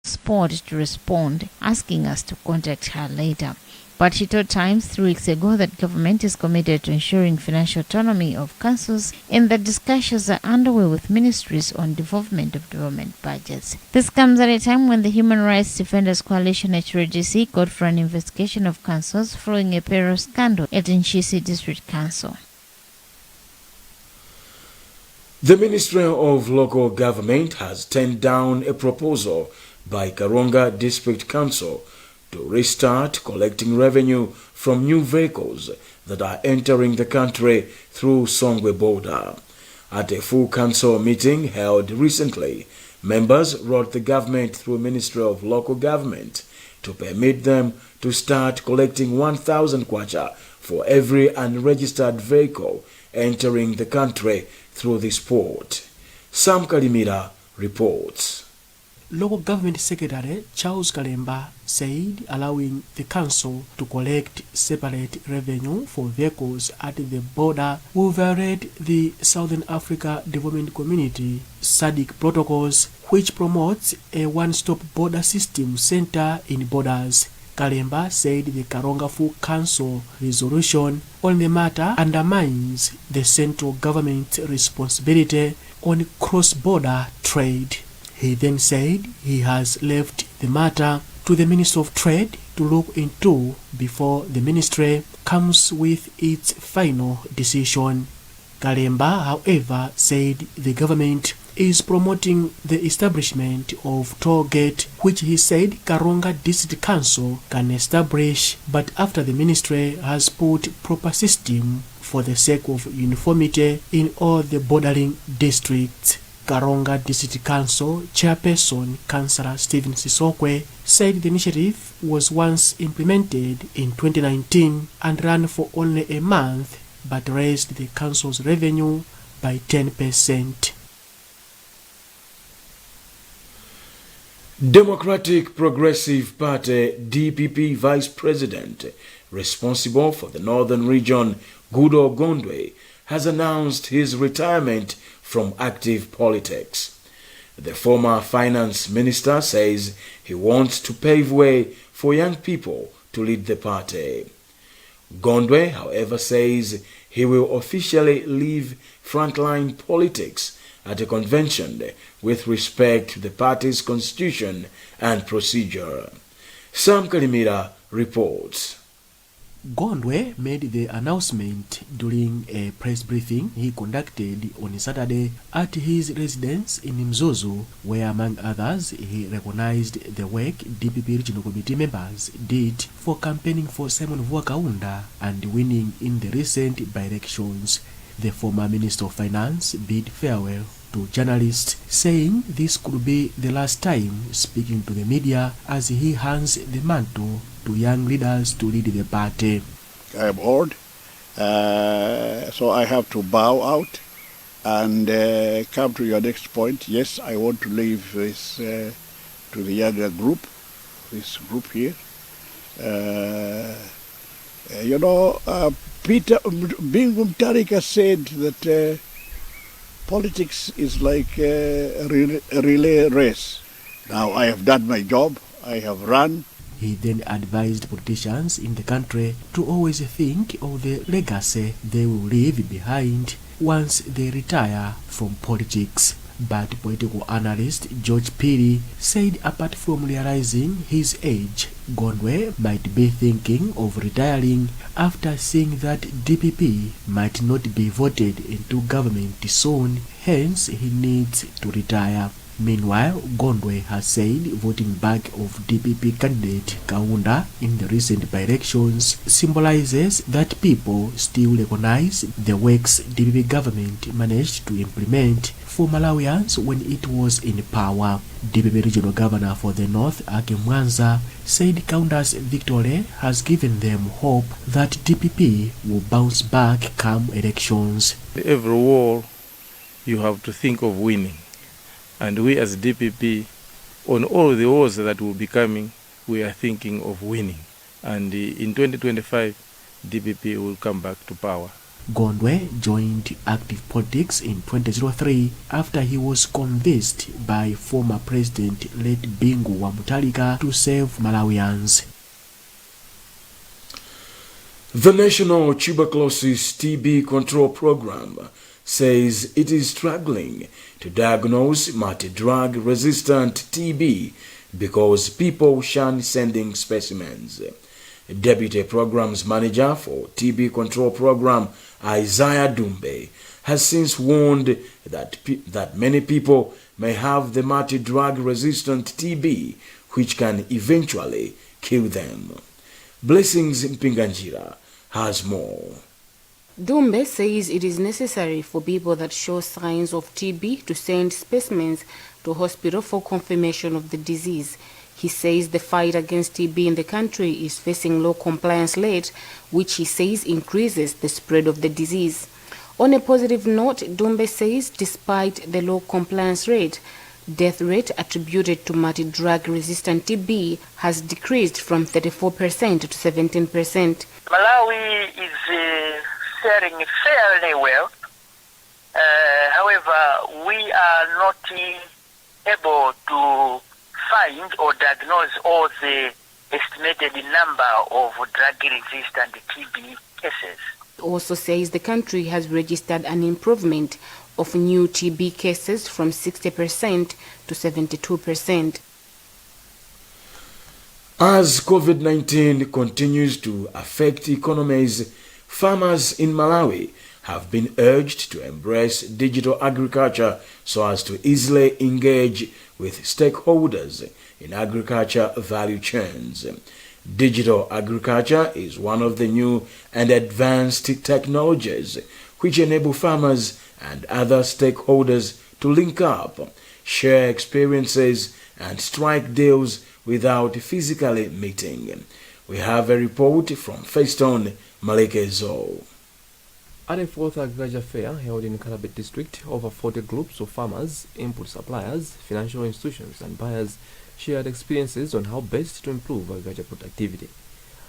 spot to respond, asking us to contact her later. But she told Times 3 weeks ago that government is committed to ensuring financial autonomy of councils and that discussions are underway with ministries on development of development budgets. This comes at a time when the Human Rights Defenders Coalition HRDC called for an investigation of councils following a payroll scandal at Nkhani District Council. The Ministry of Local Government has turned down a proposal by Karonga District Council to restart collecting revenue from new vehicles that are entering the country through Songwe border. At a full council meeting held recently, members wrote the government through Ministry of Local Government to permit them to start collecting 1,000 kwacha for every unregistered vehicle entering the country through this port. Sam Kalimira reports. Local Government Secretary Charles Kalemba said allowing the council to collect separate revenue for vehicles at the border will violate the Southern Africa Development Community Zodiak protocols, which promotes a one-stop border system center in borders. Kalemba said the Karonga Full Council resolution on the matter undermines the central government's responsibility on cross-border trade. He then said he has left the matter to the Minister of Trade to look into before the ministry comes with its final decision. Kalemba, however, said the government is promoting the establishment of toll gate, which he said Karonga District Council can establish, but after the ministry has put proper system for the sake of uniformity in all the bordering districts. Karonga District Council Chairperson Councillor Stephen Sisokwe said the initiative was once implemented in 2019 and ran for only a month, but raised the council's revenue by 10%. Democratic Progressive Party DPP Vice President responsible for the northern region, Gudo Gondwe, has announced his retirement from active politics. The former finance minister says he wants to pave way for young people to lead the party. Gondwe, however, says he will officially leave frontline politics at a convention with respect to the party's constitution and procedure. Sam Kalimira reports. Gondwe made the announcement during a press briefing he conducted on Saturday at his residence in Mzozo, where among others he recognized the work DPP Regional Committee members did for campaigning for Simon Vuakaunda and winning in the recent by-elections. The former Minister of Finance bid farewell to journalists, saying this could be the last time speaking to the media as he hands the mantle to young leaders to lead the party. I am old, so I have to bow out and come to your next point. Yes, I want to leave this to the younger group, this group here. Peter Bingu Mutharika said that politics is like a relay race. Now I have done my job, I have run. He then advised politicians in the country to always think of the legacy they will leave behind once they retire from politics. But political analyst George Piri said apart from realizing his age, Gondwe might be thinking of retiring after seeing that DPP might not be voted into government soon, hence he needs to retire. Meanwhile, Gondwe has said voting back of DPP candidate Kaunda in the recent by-elections symbolizes that people still recognize the works DPP government managed to implement for Malawians when it was in power. DPP Regional Governor for the North, Ake Mwanza, said Kaunda's victory has given them hope that DPP will bounce back come elections. Every war, you have to think of winning. And we as DPP, on all the wars that will be coming, we are thinking of winning. And in 2025, DPP will come back to power. Gondwe joined active politics in 2003 after he was convinced by former President late Bingu wa Mutharika to save Malawians. The National Tuberculosis TB Control Program says it is struggling to diagnose multi-drug resistant TB because people shun sending specimens. Deputy Programs Manager for TB Control Program Isaiah Dumbe has since warned that many people may have the multi-drug resistant TB, which can eventually kill them. Blessings Mpinganjira has more. Dumbe says it is necessary for people that show signs of TB to send specimens to hospital for confirmation of the disease. He says the fight against TB in the country is facing low compliance rate, which he says increases the spread of the disease. On a positive note, Dumbe says despite the low compliance rate, death rate attributed to multi-drug resistant TB has decreased from 34% to 17%. Malawi is faring fairly well. However, we are not able to find or diagnose all the estimated number of drug-resistant TB cases. Also says the country has registered an improvement of new TB cases from 60% to 72%. As COVID-19 continues to affect economies, farmers in Malawi have been urged to embrace digital agriculture so as to easily engage with stakeholders in agriculture value chains. Digital agriculture is one of the new and advanced technologies which enable farmers and other stakeholders to link up, share experiences, and strike deals without physically meeting. We have a report from Feston Malekezo. At a fourth agriculture fair held in Nkhani district, over 40 groups of farmers, input suppliers, financial institutions and buyers shared experiences on how best to improve agriculture productivity.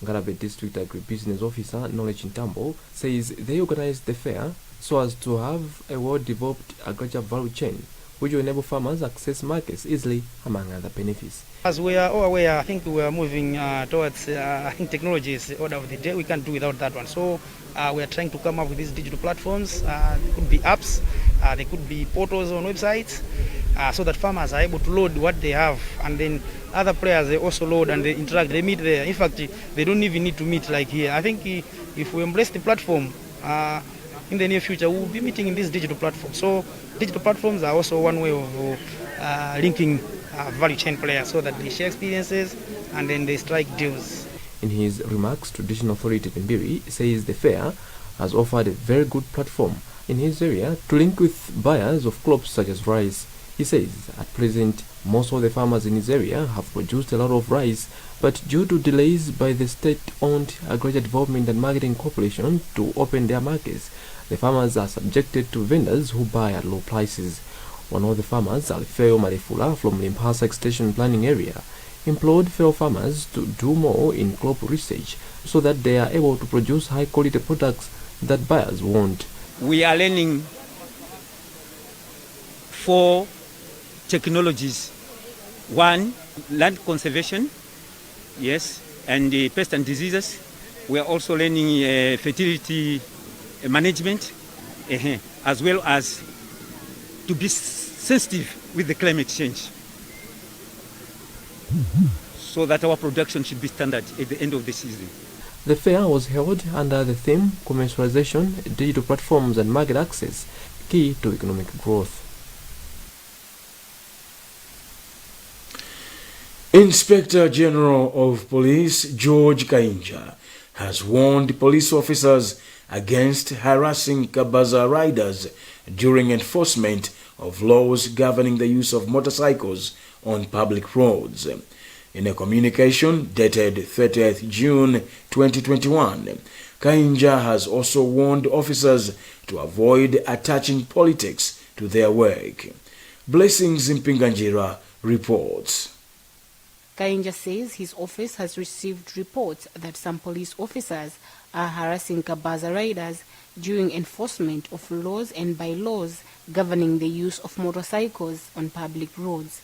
Nkhani district agribusiness officer Knowledge Ntambo says they organized the fair so as to have a well-developed agriculture value chain which will enable farmers access markets easily, among other benefits. As we are all aware, I think we are moving towards technology is the order of the day. We can't do without that one. So we are trying to come up with these digital platforms. They could be apps, they could be portals on websites, so that farmers are able to load what they have, and then other players they also load and they interact, they meet there. In fact, they don't even need to meet like here. I think if we embrace the platform, in the near future we will be meeting in this digital platform. So digital platforms are also one way of linking value chain players so that they share experiences and then they strike deals. In his remarks, Traditional Authority Timbiri says the fair has offered a very good platform in his area to link with buyers of crops such as rice. He says at present most of the farmers in his area have produced a lot of rice, but due to delays by the state-owned Agriculture Development and Marketing Corporation to open their markets, the farmers are subjected to vendors who buy at low prices. One of the farmers, Alfeo Malefula from Limpasa Extension Planning Area, implored fellow farmers to do more in crop research so that they are able to produce high-quality products that buyers want. We are learning 4 technologies. 1, land conservation, yes, and pest and diseases. We are also learning fertility management, as well as to be sensitive with the climate change, so that our production should be standard at the end of the season. The fair was held under the theme Commercialization, Digital Platforms and Market Access, Key to Economic Growth. Inspector General of Police George Kainja has warned police officers against harassing Kabaza riders during enforcement of laws governing the use of motorcycles on public roads. In a communication dated 30th June 2021, Kainja has also warned officers to avoid attaching politics to their work. Blessings Mpinganjira reports. Kainja says his office has received reports that some police officers are harassing Kabaza riders during enforcement of laws and bylaws governing the use of motorcycles on public roads.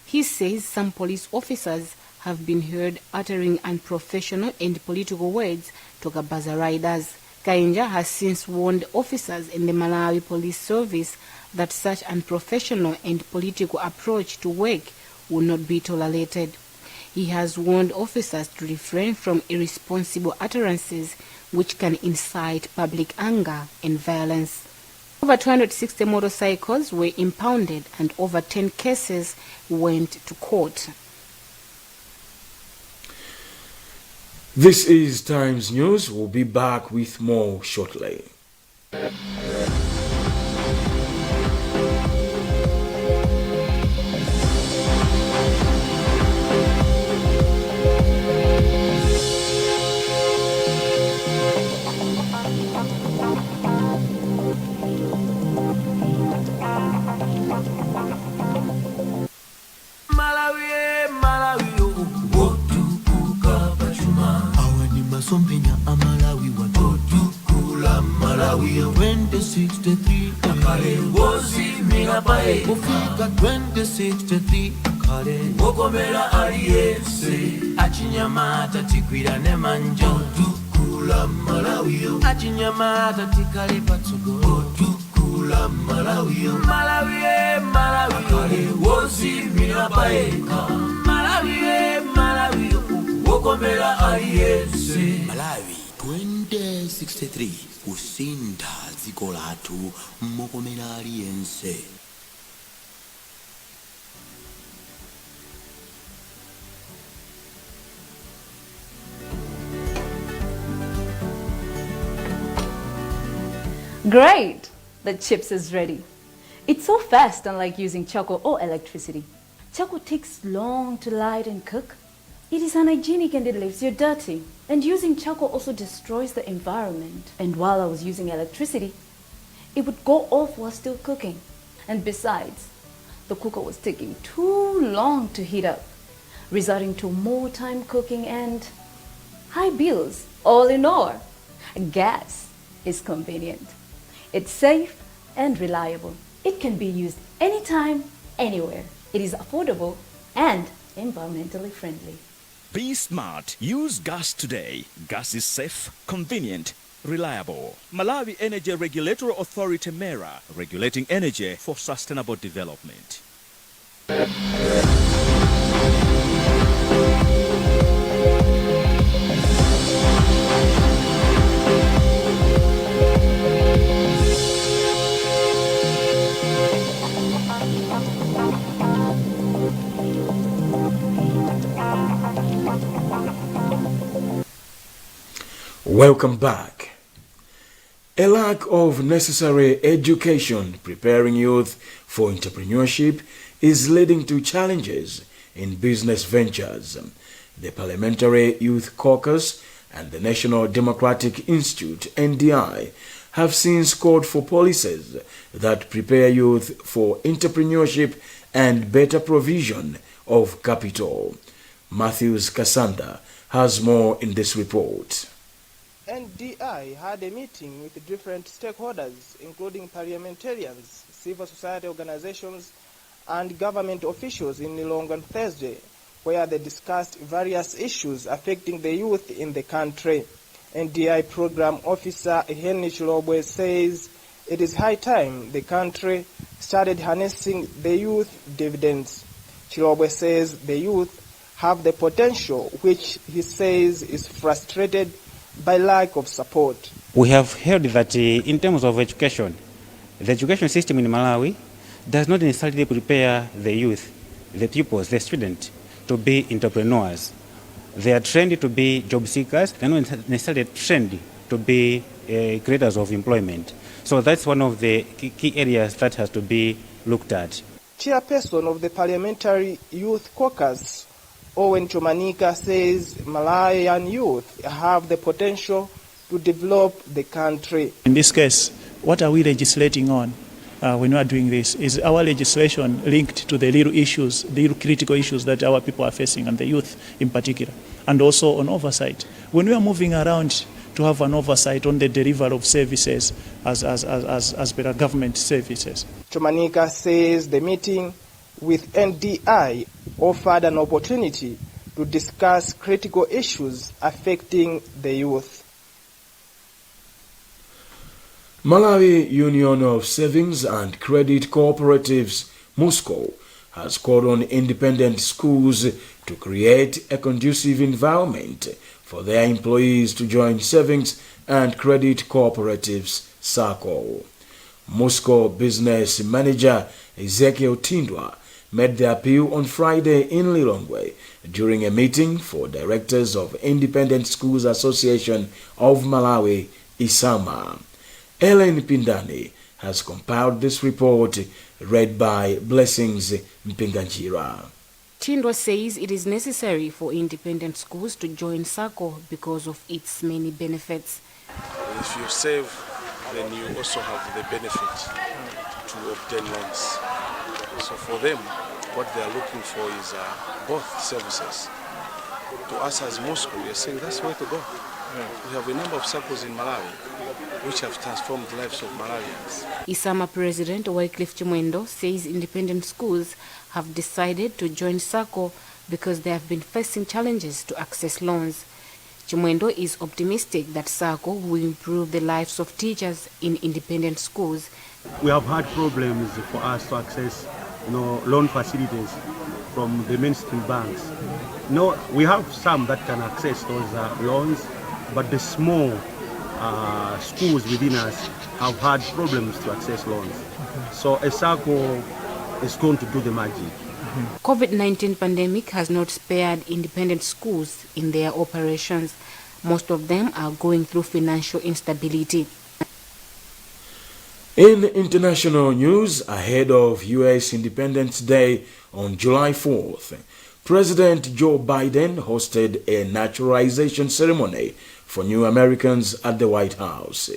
He says some police officers have been heard uttering unprofessional and political words to Gabaza riders. Kainja has since warned officers in the Malawi Police Service that such unprofessional and political approach to work will not be tolerated. He has warned officers to refrain from irresponsible utterances which can incite public anger and violence. Over 260 motorcycles were impounded and over 10 cases went to court. This is Times News. We'll be back with more shortly. Sompenya amalawi watukula Malawi 2063 akale ngozi minapae kufika 2063 akale ngokomera aliyense achinyamata tigwira ne manja tukula Malawi achinyamata tikale patsogo tukula Malawi akale ngozi minapae Malawi ngokomera aliyense Malawi 2063 kusinda dziko lathu mokomera aliyense. Great! The chips is ready. It's so fast, unlike using charcoal or electricity. Charcoal takes long to light and cook. It is unhygienic and it leaves you dirty. And using charcoal also destroys the environment. And while I was using electricity, it would go off while still cooking. And besides, the cooker was taking too long to heat up, resulting to more time cooking and high bills. All in all, gas is convenient. It's safe and reliable. It can be used anytime, anywhere. It is affordable and environmentally friendly. Be smart. Use gas today. Gas is safe, convenient, reliable. Malawi Energy Regulatory Authority MERA, regulating energy for sustainable development. Welcome back. A lack of necessary education preparing youth for entrepreneurship is leading to challenges in business ventures. The Parliamentary Youth Caucus and the National Democratic Institute, NDI, have since called for policies that prepare youth for entrepreneurship and better provision of capital. Matthews Kasanda has more in this report. NDI had a meeting with different stakeholders, including parliamentarians, civil society organizations, and government officials in Lilongwe on Thursday, where they discussed various issues affecting the youth in the country. NDI Program Officer Henry Chilobwe says it is high time the country started harnessing the youth dividends. Chilobwe says the youth have the potential, which he says is frustrated by lack of support. We have heard that in terms of education, the education system in Malawi does not necessarily prepare the youth, the pupils, the students to be entrepreneurs. They are trained to be job seekers. They are not necessarily trained to be creators of employment. So that's one of the key areas that has to be looked at. Chairperson of the Parliamentary Youth Caucus, Owen Chomanika, says Malawian youth have the potential to develop the country. In this case, what are we legislating on when we are doing this? Is our legislation linked to the real issues, the real critical issues that our people are facing, and the youth in particular, and also on oversight? When we are moving around to have an oversight on the delivery of services as per government services. Chumanika says the meeting with NDI offered an opportunity to discuss critical issues affecting the youth. Malawi Union of Savings and Credit Cooperatives, MUSCO, has called on independent schools to create a conducive environment for their employees to join savings and credit cooperatives SACCO. MUSCO business manager Ezekiel Tindwa made the appeal on Friday in Lilongwe during a meeting for directors of Independent Schools Association of Malawi, ISAMA. Ellen Pindani has compiled this report, read by Blessings Mpinganjira. Tindwa says it is necessary for independent schools to join SACCO because of its many benefits. If you save, then you also have the benefit to obtain loans. So for them, what they are looking for is both services. To us as MUSCO, we are saying that's the way to go. We have a number of SACCOs in Malawi which have transformed the lives of Malawians. ISAMA President Wycliffe Chimwendo says independent schools have decided to join SACCO because they have been facing challenges to access loans. Chimwendo is optimistic that SACCO will improve the lives of teachers in independent schools. We have had problems for us to access loan facilities from the mainstream banks. We have some that can access those loans, but the small schools within us have had problems to access loans. So a SACCO is going to do the magic. COVID-19 pandemic has not spared independent schools in their operations. Most of them are going through financial instability. In international news, ahead of U.S. Independence Day on July 4th, President Joe Biden hosted a naturalization ceremony for new Americans at the White House.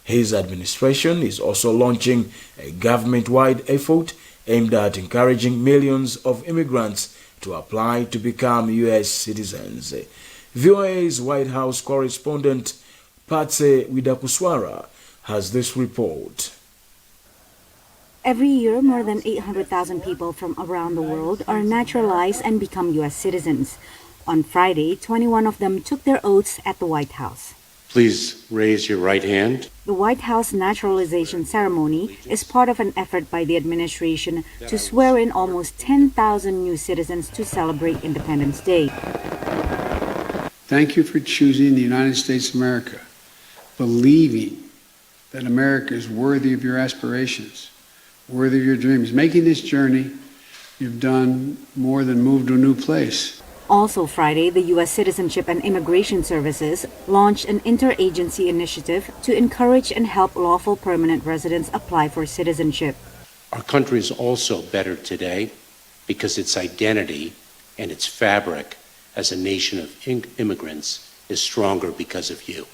His administration is also launching a government-wide effort aimed at encouraging millions of immigrants to apply to become U.S. citizens. VOA's White House correspondent Patsy Widakuswara has this report. Every year, more than 800,000 people from around the world are naturalized and become U.S. citizens. On Friday, 21 of them took their oaths at the White House. Please raise your right hand. The White House naturalization ceremony is part of an effort by the administration to swear in almost 10,000 new citizens to celebrate Independence Day. Thank you for choosing the United States of America, believing that America is worthy of your aspirations, worthy of your dreams. Making this journey, you've done more than move to a new place. Also Friday, the U.S. Citizenship and Immigration Services launched an interagency initiative to encourage and help lawful permanent residents apply for citizenship. Our country is also better today because its identity and its fabric as a nation of immigrants is stronger because of you.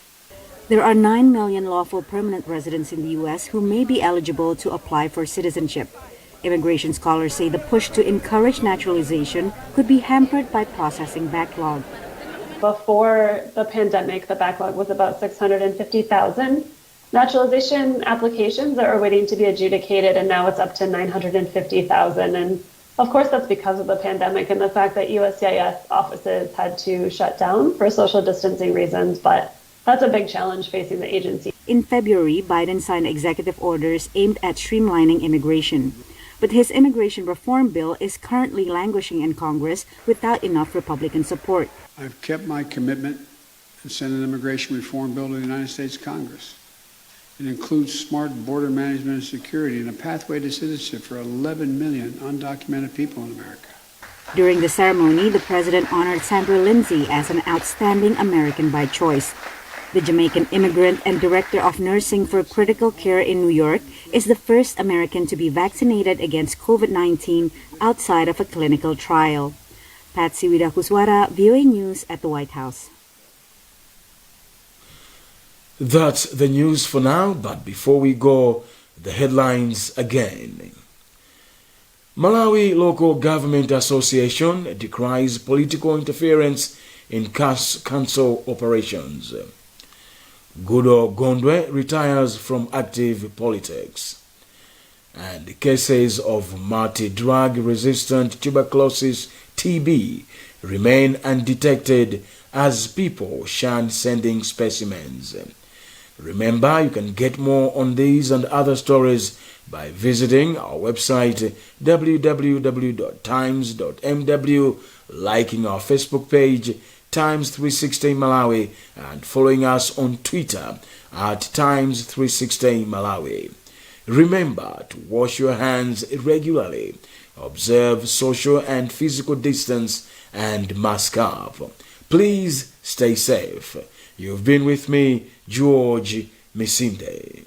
There are 9 million lawful permanent residents in the U.S. who may be eligible to apply for citizenship. Immigration scholars say the push to encourage naturalization could be hampered by processing backlog. Before the pandemic, the backlog was about 650,000 naturalization applications that are waiting to be adjudicated, and now it's up to 950,000. And of course, that's because of the pandemic and the fact that USCIS offices had to shut down for social distancing reasons, but that's a big challenge facing the agency. In February, Biden signed executive orders aimed at streamlining immigration. But his immigration reform bill is currently languishing in Congress without enough Republican support. I've kept my commitment and sent an immigration reform bill to the United States Congress. It includes smart border management and security and a pathway to citizenship for 11 million undocumented people in America. During the ceremony, the president honored Sandra Lindsay as an outstanding American by choice. The Jamaican immigrant and director of nursing for critical care in New York is the first American to be vaccinated against COVID-19 outside of a clinical trial. Patsy Widakuswara, VOA News at the White House. That's the news for now, but before we go, the headlines again. Malawi Local Government Association decries political interference in council operations. Gudo Gondwe retires from active politics. And cases of multi-drug-resistant tuberculosis (TB) remain undetected as people shun sending specimens. Remember, you can get more on these and other stories by visiting our website www.times.mw, liking our Facebook page Times360 Malawi, and following us on Twitter at Times360 Malawi. Remember to wash your hands regularly, observe social and physical distance, and mask up. Please stay safe. You've been with me, George Misinde.